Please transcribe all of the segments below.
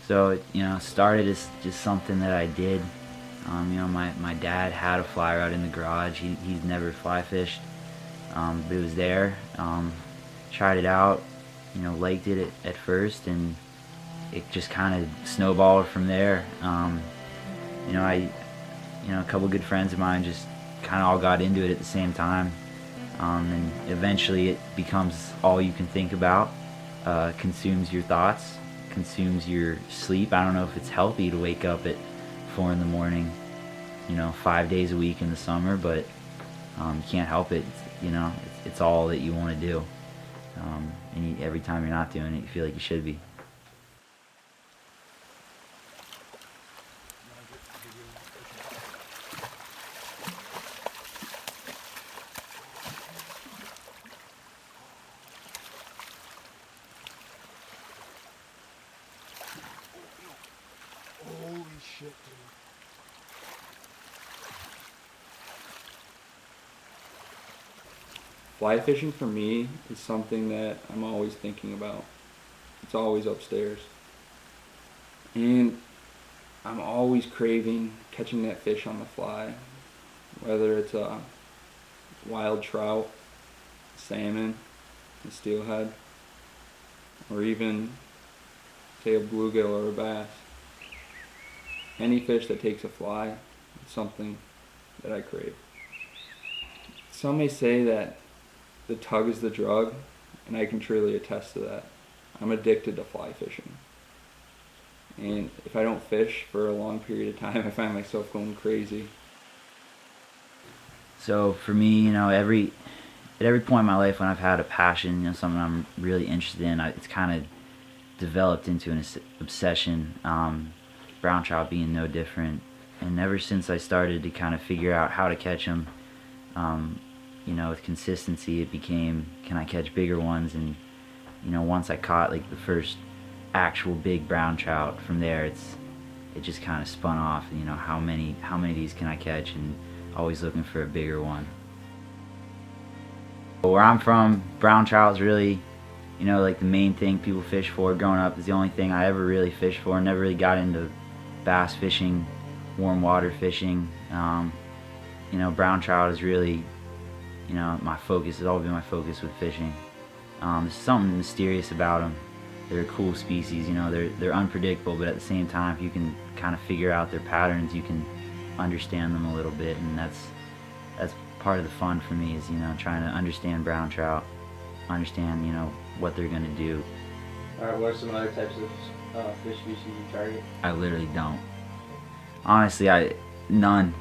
So it, started as just something that I did. My dad had a fly rod in the garage. He's never fly fished, but it was there. Tried it out, liked it at first, and it just kind of snowballed from there. A couple good friends of mine just kind of all got into it at the same time, and eventually it becomes all you can think about, consumes your thoughts, consumes your sleep. I don't know if it's healthy to wake up at 4 in the morning, 5 days a week in the summer, but you can't help it. It's all that you want to do, and every time you're not doing it, you feel like you should be. Holy shit, dude. Fly fishing for me is something that I'm always thinking about. It's always upstairs. And I'm always craving catching that fish on the fly, whether it's a wild trout, salmon, a steelhead, or even, say, a bluegill or a bass. Any fish that takes a fly is something that I crave. Some may say that the tug is the drug, and I can truly attest to that. I'm addicted to fly fishing. And if I don't fish for a long period of time, I find myself going crazy. So for me, at every point in my life when I've had a passion, something I'm really interested in, it's kind of developed into an obsession. Brown trout being no different. And ever since I started to kind of figure out how to catch them, with consistency, it became, can I catch bigger ones? And once I caught like the first actual big brown trout, from there it just kind of spun off. How many of these can I catch? And always looking for a bigger one. Where I'm from, brown trout is really, like the main thing people fish for. Growing up, is the only thing I ever really fished for. Never really got into bass fishing, warm water fishing. Brown trout is really, my focus. Has always been my focus with fishing. There's something mysterious about them. They're a cool species. They're unpredictable, but at the same time, if you can kind of figure out their patterns, you can understand them a little bit, and that's part of the fun for me, is trying to understand brown trout, understand what they're gonna do. Alright, what are some other types of fish species you target? I literally don't. Honestly, none.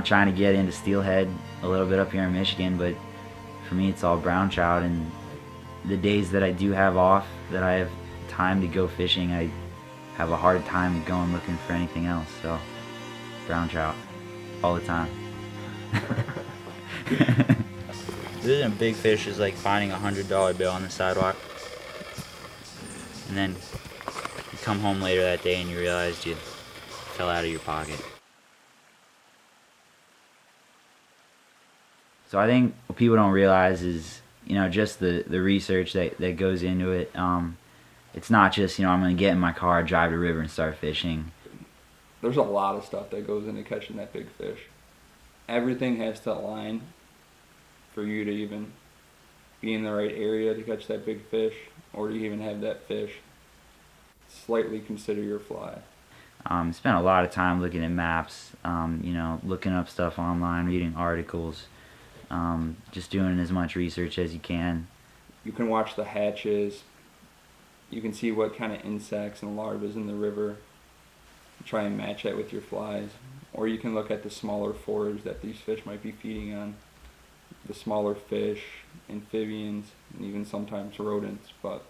Trying to get into steelhead a little bit up here in Michigan, but for me it's all brown trout. And the days that I do have off, that I have time to go fishing, I have a hard time going looking for anything else. So brown trout all the time. Losing a big fish is like finding a $100 bill on the sidewalk, and then you come home later that day and you realized you fell out of your pocket. So I think what people don't realize is, just the research that goes into it. It's not just, I'm going to get in my car, drive to the river, and start fishing. There's a lot of stuff that goes into catching that big fish. Everything has to align for you to even be in the right area to catch that big fish, or to even have that fish slightly consider your fly. Spent a lot of time looking at maps, looking up stuff online, reading articles, just doing as much research as you can. You can watch the hatches. You can see what kind of insects and larvae is in the river. Try and match that with your flies. Or you can look at the smaller forage that these fish might be feeding on. The smaller fish, amphibians, and even sometimes rodents. But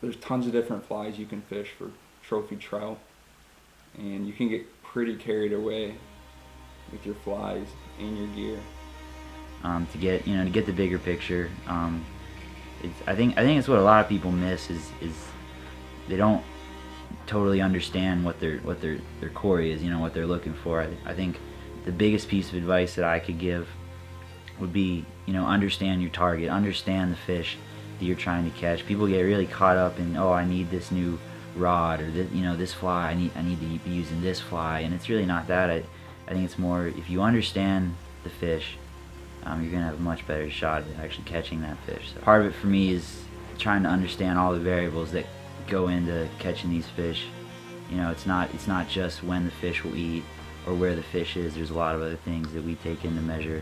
there's tons of different flies you can fish for trophy trout. And you can get pretty carried away with your flies and your gear. To get the bigger picture. I think it's what a lot of people miss is they don't totally understand what their quarry is, what they're looking for. I think the biggest piece of advice that I could give would be, understand your target, understand the fish that you're trying to catch. People get really caught up in, I need this new rod, or this, this fly, I need to be using this fly, and it's really not that. I think it's more, if you understand the fish, you're gonna have a much better shot at actually catching that fish. So part of it for me is trying to understand all the variables that go into catching these fish. It's not just when the fish will eat or where the fish is. There's a lot of other things that we take into measure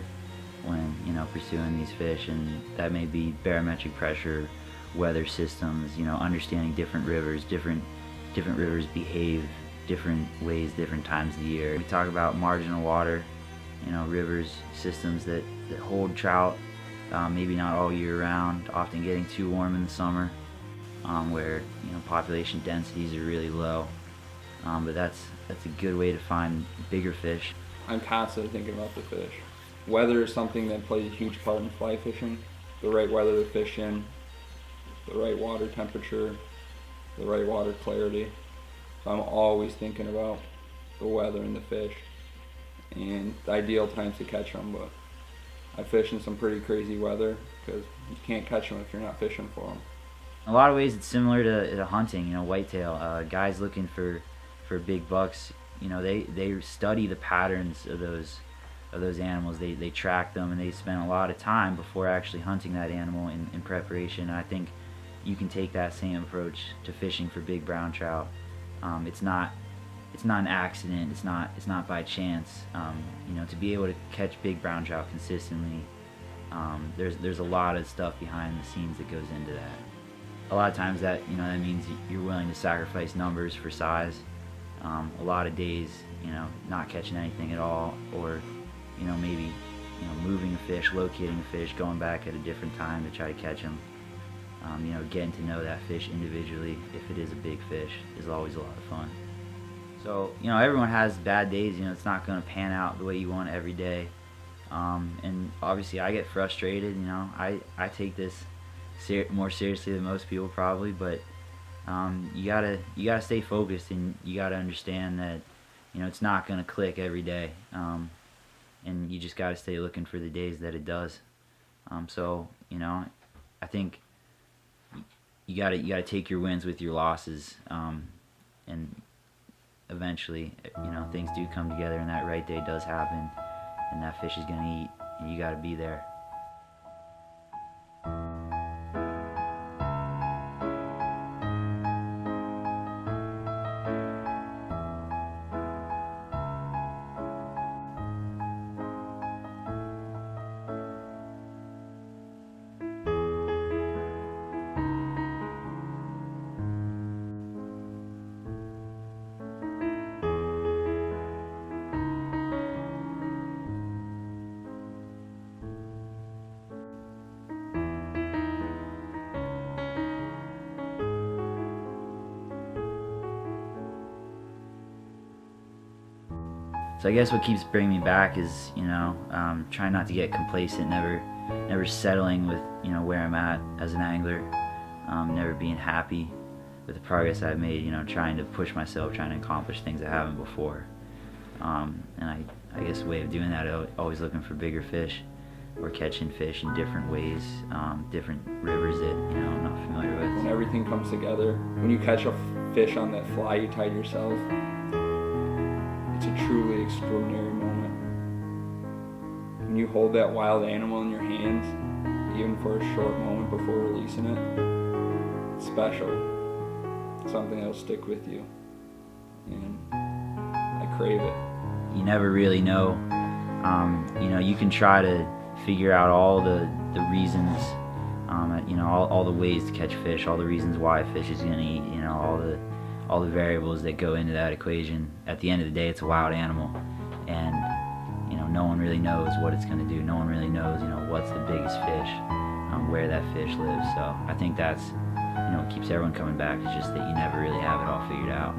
when pursuing these fish, and that may be barometric pressure, weather systems, understanding different rivers. Different rivers behave different ways, different times of the year. We talk about marginal water, rivers, systems that hold trout, maybe not all year round, often getting too warm in the summer, where population densities are really low. But that's a good way to find bigger fish. I'm constantly thinking about the fish. Weather is something that plays a huge part in fly fishing. The right weather to fish in, the right water temperature, the right water clarity. So I'm always thinking about the weather and the fish and the ideal times to catch them. But I fish in some pretty crazy weather because you can't catch them if you're not fishing for them. In a lot of ways, it's similar to hunting. Whitetail. Guys looking for big bucks. They study the patterns of those animals. They track them, and they spend a lot of time before actually hunting that animal in preparation. And I think you can take that same approach to fishing for big brown trout. It's not an accident. It's not by chance. To be able to catch big brown trout consistently, there's a lot of stuff behind the scenes that goes into that. A lot of times that means you're willing to sacrifice numbers for size. A lot of days, not catching anything at all, or maybe moving a fish, locating a fish, going back at a different time to try to catch them. Getting to know that fish individually, if it is a big fish, is always a lot of fun. So everyone has bad days. It's not going to pan out the way you want every day, and obviously I get frustrated. I take this more seriously than most people probably, but you gotta stay focused, and you gotta understand that it's not gonna click every day, and you just gotta stay looking for the days that it does. So I think you gotta take your wins with your losses, and eventually things do come together, and that right day does happen, and that fish is gonna eat, and you gotta be there. So I guess what keeps bringing me back is, trying not to get complacent, never settling with, where I'm at as an angler, never being happy with the progress I've made, trying to push myself, trying to accomplish things I haven't before. And I guess a way of doing that, always looking for bigger fish, or catching fish in different ways, different rivers that, I'm not familiar with. When everything comes together, when you catch a fish on that fly you tied yourself, it's a truly extraordinary moment. When you hold that wild animal in your hands, even for a short moment before releasing it, it's special. It's something that'll stick with you, and I crave it. You never really know. You can try to figure out all the reasons, all the ways to catch fish, all the reasons why a fish is going to eat, all the variables that go into that equation. At the end of the day, it's a wild animal, and no one really knows what it's going to do. No one really knows what's the biggest fish, where that fish lives. So I think that's what keeps everyone coming back, is just that you never really have it all figured out.